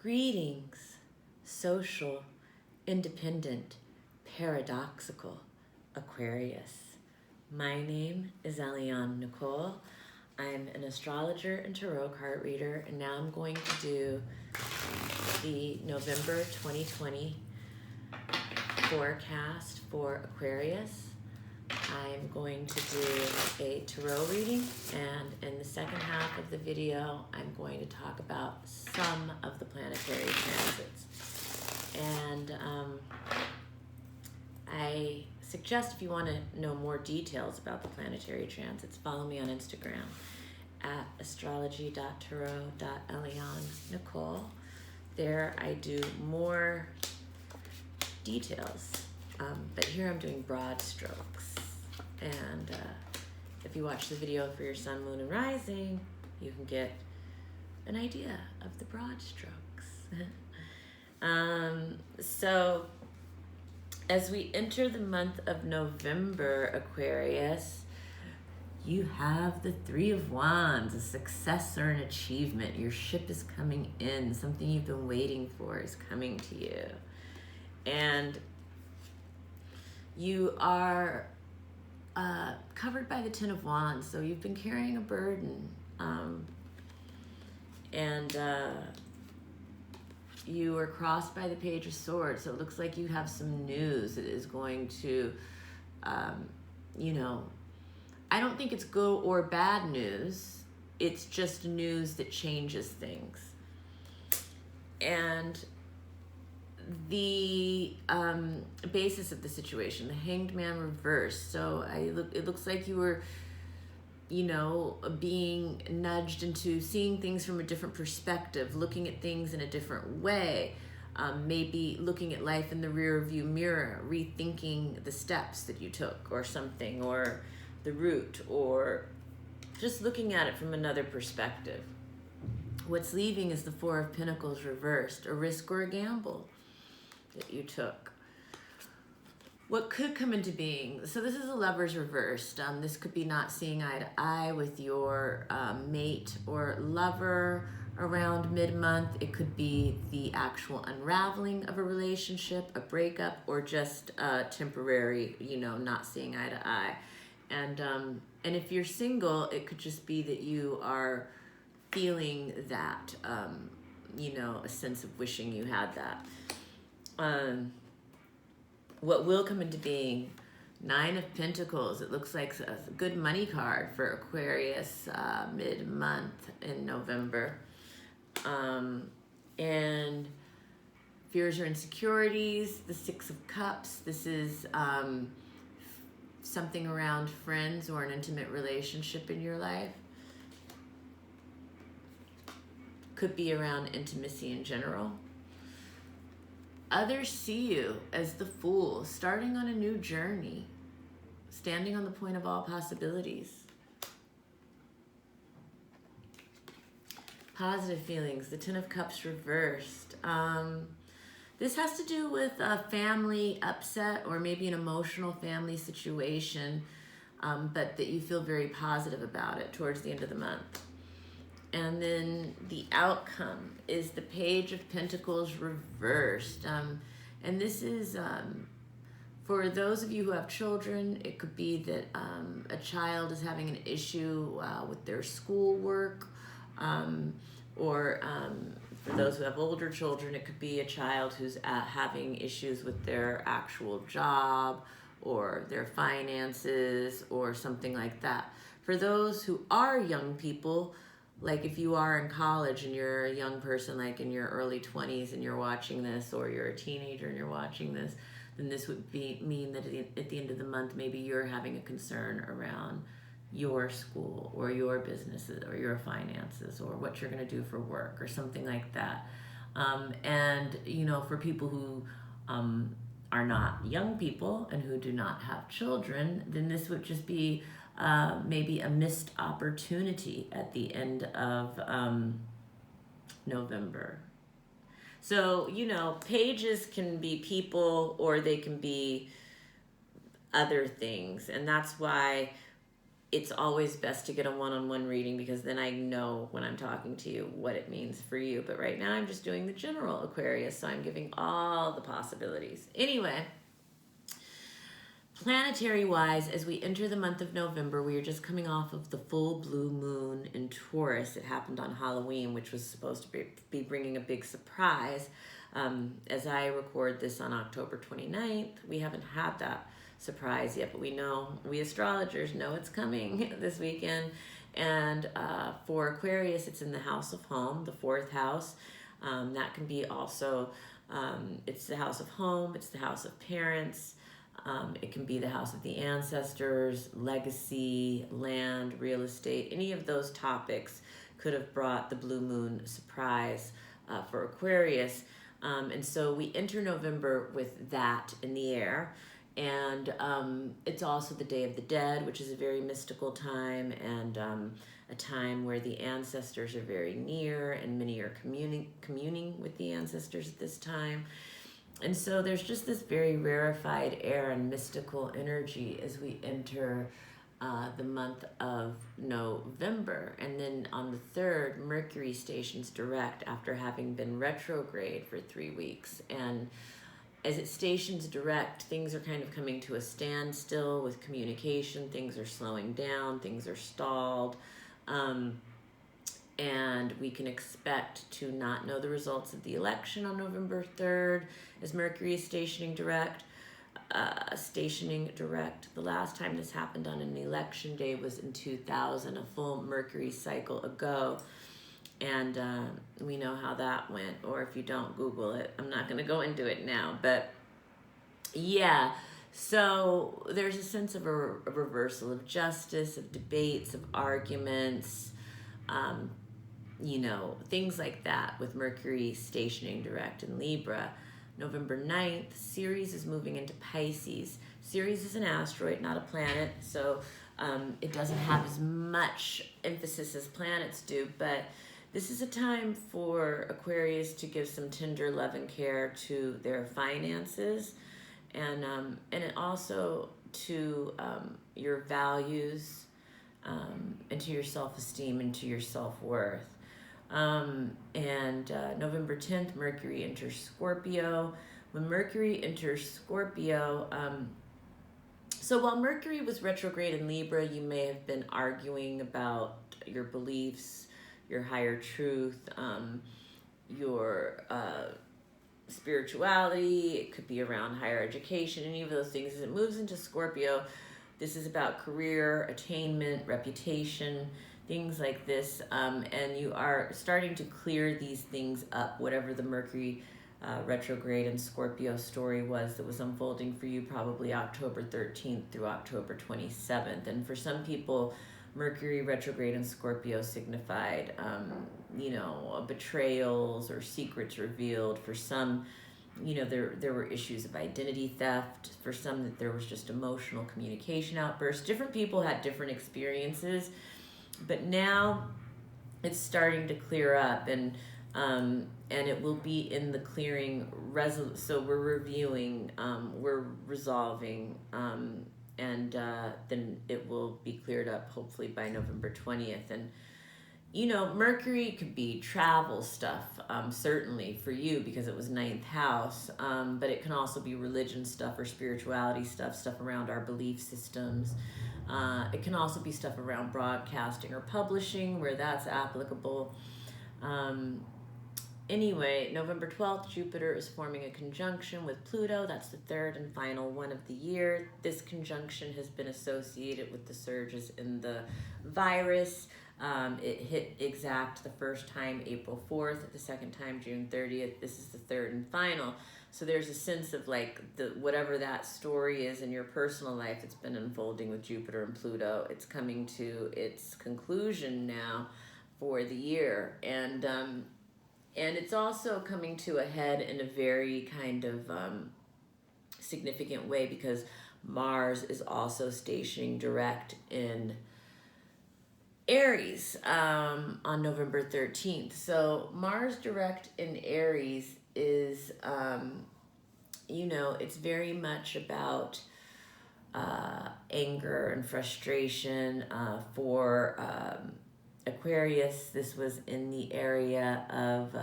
Greetings, social, independent, paradoxical Aquarius. My name is Eliane Nicole. I'm an astrologer and tarot card reader, and now I'm going to do the November 2020 forecast for Aquarius. I'm going to do a tarot reading, and in the second half of the video, I'm going to talk about some of the planetary transits. And I suggest if you want to know more details about the planetary transits, follow me on Instagram at astrology.tarot.Eliane Nicole. There I do more details, but here I'm doing broad strokes. And if you watch the video for your sun, moon, and rising, you can get an idea of the broad strokes. So as we enter the month of November, Aquarius, you have the Three of Wands, a success or an achievement. Your ship is coming in. Something you've been waiting for is coming to you. And you are covered by the Ten of Wands, so you've been carrying a burden, and you are crossed by the Page of Swords, so it looks like you have some news that is going to, I don't think it's good or bad news, it's just news that changes things. And the basis of the situation, the Hanged Man reversed. So it looks like you were, being nudged into seeing things from a different perspective, looking at things in a different way, maybe looking at life in the rear view mirror, rethinking the steps that you took or something, or the route, or just looking at it from another perspective. What's leaving is the Four of Pentacles reversed, a risk or a gamble that you took. What could come into being? So this is a Lovers reversed. This could be not seeing eye to eye with your mate or lover around mid-month. It could be the actual unraveling of a relationship, a breakup, or just temporary, not seeing eye to eye. And if you're single, it could just be that you are feeling that, a sense of wishing you had that. What will come into being? Nine of Pentacles. It looks like a good money card for Aquarius mid-month in November. And fears or insecurities, the Six of Cups. This is something around friends or an intimate relationship in your life. Could be around intimacy in general. Others see you as the Fool, starting on a new journey, standing on the point of all possibilities. Positive feelings, the Ten of Cups reversed. This has to do with a family upset or maybe an emotional family situation, but that you feel very positive about it towards the end of the month. And then the outcome is the Page of Pentacles reversed. And this is, for those of you who have children, it could be that a child is having an issue with their schoolwork, or for those who have older children, it could be a child who's having issues with their actual job or their finances or something like that. For those who are young people, like if you are in college and you're a young person, like in your early 20s and you're watching this, or you're a teenager and you're watching this, then this would mean that at the end of the month, maybe you're having a concern around your school or your businesses or your finances or what you're going to do for work or something like that. And, for people who are not young people and who do not have children, then this would just be maybe a missed opportunity at the end of November. So, pages can be people or they can be other things. And that's why it's always best to get a one-on-one reading, because then I know when I'm talking to you what it means for you. But right now I'm just doing the general Aquarius, so I'm giving all the possibilities. Anyway, planetary-wise, as we enter the month of November, we are just coming off of the full blue moon in Taurus. It happened on Halloween, which was supposed to be bringing a big surprise. As I record this on October 29th, we haven't had that surprise yet, but we astrologers know it's coming this weekend. And for Aquarius, it's in the house of home, the fourth house. That can be also, it's the house of home, it's the house of parents. It can be the house of the ancestors, legacy, land, real estate. Any of those topics could have brought the blue moon surprise for Aquarius. And so we enter November with that in the air. And it's also the Day of the Dead, which is a very mystical time, and a time where the ancestors are very near, and many are communing with the ancestors at this time. And so there's just this very rarefied air and mystical energy as we enter the month of November. And then on the 3rd, Mercury stations direct after having been retrograde for 3 weeks. And as it stations direct, things are kind of coming to a standstill with communication. Things are slowing down, things are stalled. And we can expect to not know the results of the election on November 3rd as Mercury is stationing direct. The last time this happened on an election day was in 2000, a full Mercury cycle ago. And we know how that went, or if you don't, Google it. I'm not going to go into it now, but yeah. So there's a sense of a reversal of justice, of debates, of arguments, things like that with Mercury stationing direct in Libra. November 9th, Ceres is moving into Pisces. Ceres is an asteroid, not a planet, so it doesn't have as much emphasis as planets do, but this is a time for Aquarius to give some tender love and care to their finances, and it also to your values, and to your self-esteem and to your self-worth. November 10th, Mercury enters Scorpio. When Mercury enters Scorpio, so while Mercury was retrograde in Libra, you may have been arguing about your beliefs, your higher truth, your spirituality. It could be around higher education, any of those things. As it moves into Scorpio, this is about career, attainment, reputation, things like this. And you are starting to clear these things up, whatever the Mercury retrograde and Scorpio story was that was unfolding for you probably October 13th through October 27th. And for some people, Mercury retrograde and Scorpio signified, betrayals or secrets revealed. For some, there were issues of identity theft. For some, that there was just emotional communication outbursts. Different people had different experiences, but now it's starting to clear up, and it will be in the clearing so we're reviewing, we're resolving, and then it will be cleared up hopefully by November 20th. And Mercury could be travel stuff, certainly for you because it was 9th house, but it can also be religion stuff or spirituality stuff around our belief systems. It can also be stuff around broadcasting or publishing where that's applicable. Anyway, November 12th, Jupiter is forming a conjunction with Pluto. That's the 3rd and final one of the year. This conjunction has been associated with the surges in the virus. It hit exact the first time April 4th, the second time June 30th. This is the 3rd and final. So there's a sense of whatever that story is in your personal life that's been unfolding with Jupiter and Pluto, it's coming to its conclusion now for the year. And it's also coming to a head in a very kind of significant way because Mars is also stationing direct in Aries on November 13th. So Mars direct in Aries is, it's very much about anger and frustration. For Aquarius, this was in the area of,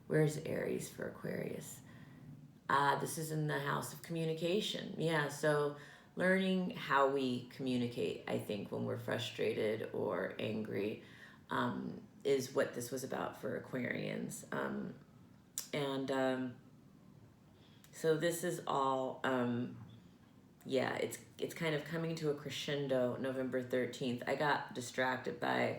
where's Aries for Aquarius? This is in the house of communication. Yeah, so learning how we communicate, I think, when we're frustrated or angry, is what this was about for Aquarians. So this is all, yeah, it's kind of coming to a crescendo November 13th. I got distracted by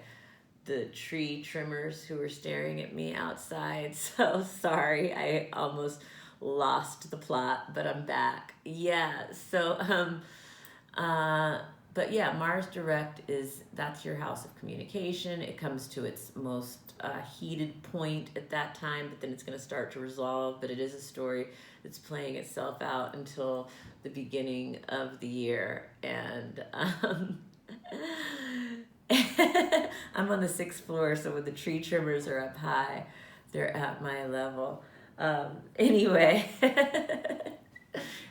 the tree trimmers who were staring at me outside. So sorry, I almost lost the plot, but I'm back. Yeah, so, but yeah, Mars direct that's your house of communication. It comes to its most heated point at that time, but then it's going to start to resolve. But it is a story that's playing itself out until the beginning of the year. And I'm on the 6th floor, so when the tree trimmers are up high, they're at my level. Anyway,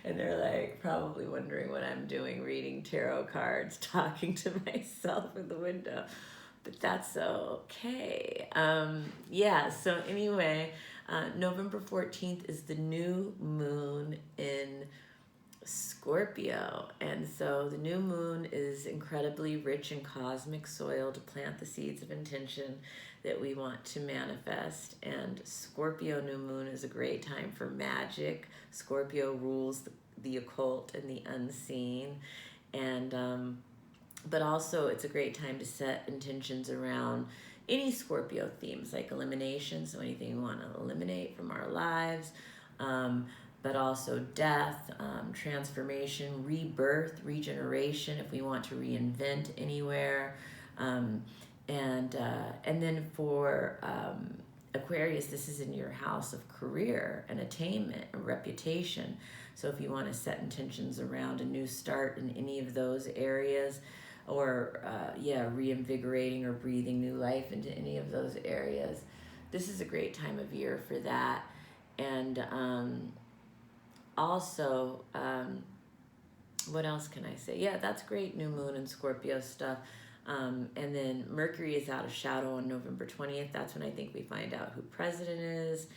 and they're like probably wondering what I'm doing, reading tarot cards, talking to myself in the window, but that's okay. Yeah, so anyway, November 14th is the new moon in Scorpio, and so the new moon is incredibly rich in cosmic soil to plant the seeds of intention that we want to manifest. And Scorpio new moon is a great time for magic. Scorpio rules the occult and the unseen, and but also it's a great time to set intentions around any Scorpio themes, like elimination, so anything we want to eliminate from our lives, but also death, transformation, rebirth, regeneration, if we want to reinvent anywhere. And then for Aquarius, this is in your house of career and attainment and reputation. So if you want to set intentions around a new start in any of those areas, or reinvigorating or breathing new life into any of those areas, this is a great time of year for that. And also, what else can I say? Yeah, that's great new moon and Scorpio stuff. And then Mercury is out of shadow on November 20th. That's when I think we find out who president is.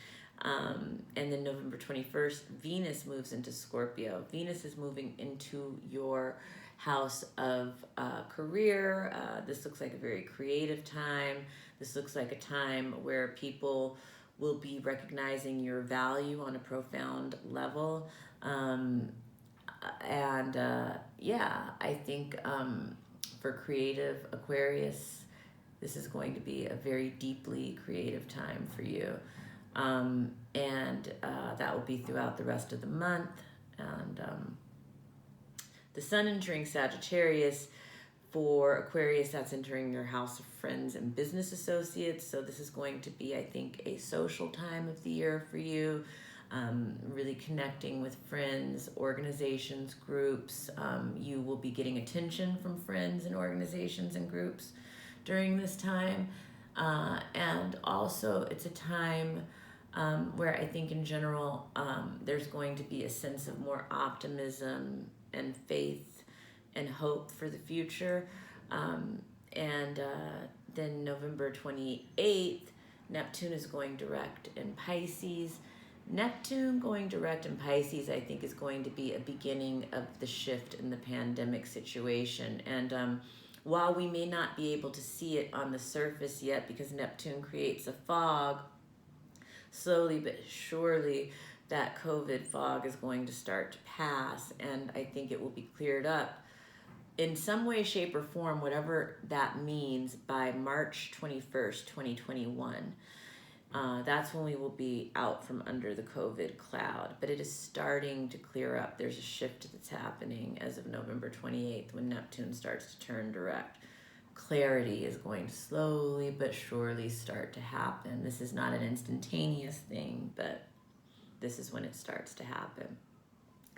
And then November 21st, Venus moves into Scorpio. Venus is moving into your house of career. This looks like a very creative time. This looks like a time where people will be recognizing your value on a profound level. I think for creative Aquarius, this is going to be a very deeply creative time for you. That will be throughout the rest of the month. And the sun entering Sagittarius for Aquarius, that's entering your house of friends and business associates. So this is going to be, I think, a social time of the year for you. Really connecting with friends, organizations, groups. You will be getting attention from friends and organizations and groups during this time. And also it's a time where I think in general there's going to be a sense of more optimism and faith and hope for the future. Then November 28th, Neptune is going direct in Pisces. Neptune going direct in Pisces, I think, is going to be a beginning of the shift in the pandemic situation. And while we may not be able to see it on the surface yet because Neptune creates a fog, slowly but surely that COVID fog is going to start to pass, and I think it will be cleared up in some way, shape, or form, whatever that means, by March 21st, 2021. That's when we will be out from under the COVID cloud, but it is starting to clear up. There's a shift that's happening as of November 28th when Neptune starts to turn direct. Clarity is going to slowly but surely start to happen. This is not an instantaneous thing, but this is when it starts to happen.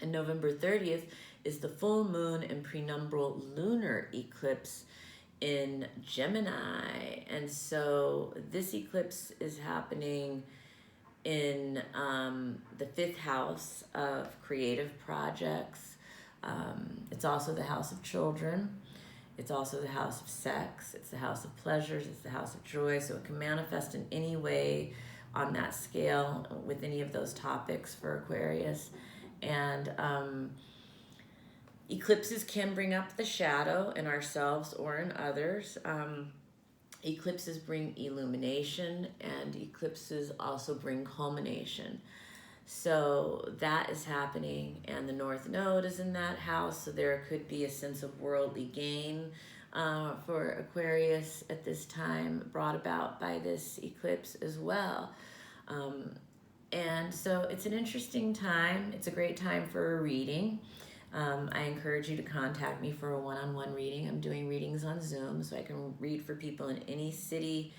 And November 30th is the full moon and prenumbral lunar eclipse in Gemini. And so this eclipse is happening in the 5th house of creative projects, It's also the house of children. It's also the house of sex. It's the house of pleasures. It's the house of joy. So it can manifest in any way on that scale with any of those topics for Aquarius. And eclipses can bring up the shadow in ourselves or in others. Eclipses bring illumination, and eclipses also bring culmination. So that is happening, and the North Node is in that house, so there could be a sense of worldly gain for Aquarius at this time, brought about by this eclipse as well. And so it's an interesting time. It's a great time for a reading. I encourage you to contact me for a one-on-one reading. I'm doing readings on Zoom, so I can read for people in any city,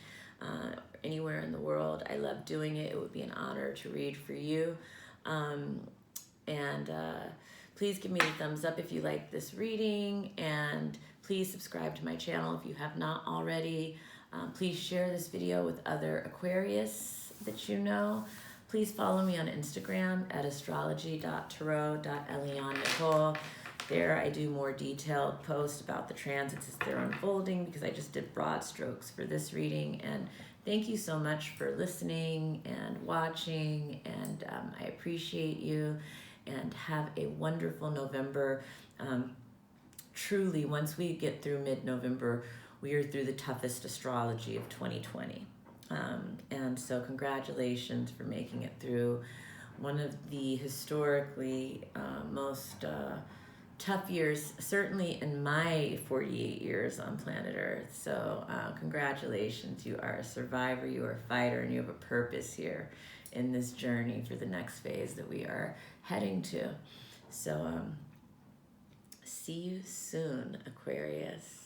anywhere in the world. I love doing it. It would be an honor to read for you. Please give me a thumbs up if you like this reading, and please subscribe to my channel if you have not already. Please share this video with other Aquarius that you know. Please follow me on Instagram at astrology.tarot.Eliane Nicole. There I do more detailed posts about the transits as they're unfolding, because I just did broad strokes for this reading. And thank you so much for listening and watching, and I appreciate you, and have a wonderful November. Truly, once we get through mid-November, we are through the toughest astrology of 2020. And so congratulations for making it through one of the historically most tough years, certainly in my 48 years on planet Earth. So congratulations, you are a survivor, you are a fighter, and you have a purpose here in this journey for the next phase that we are heading to. So see you soon, Aquarius.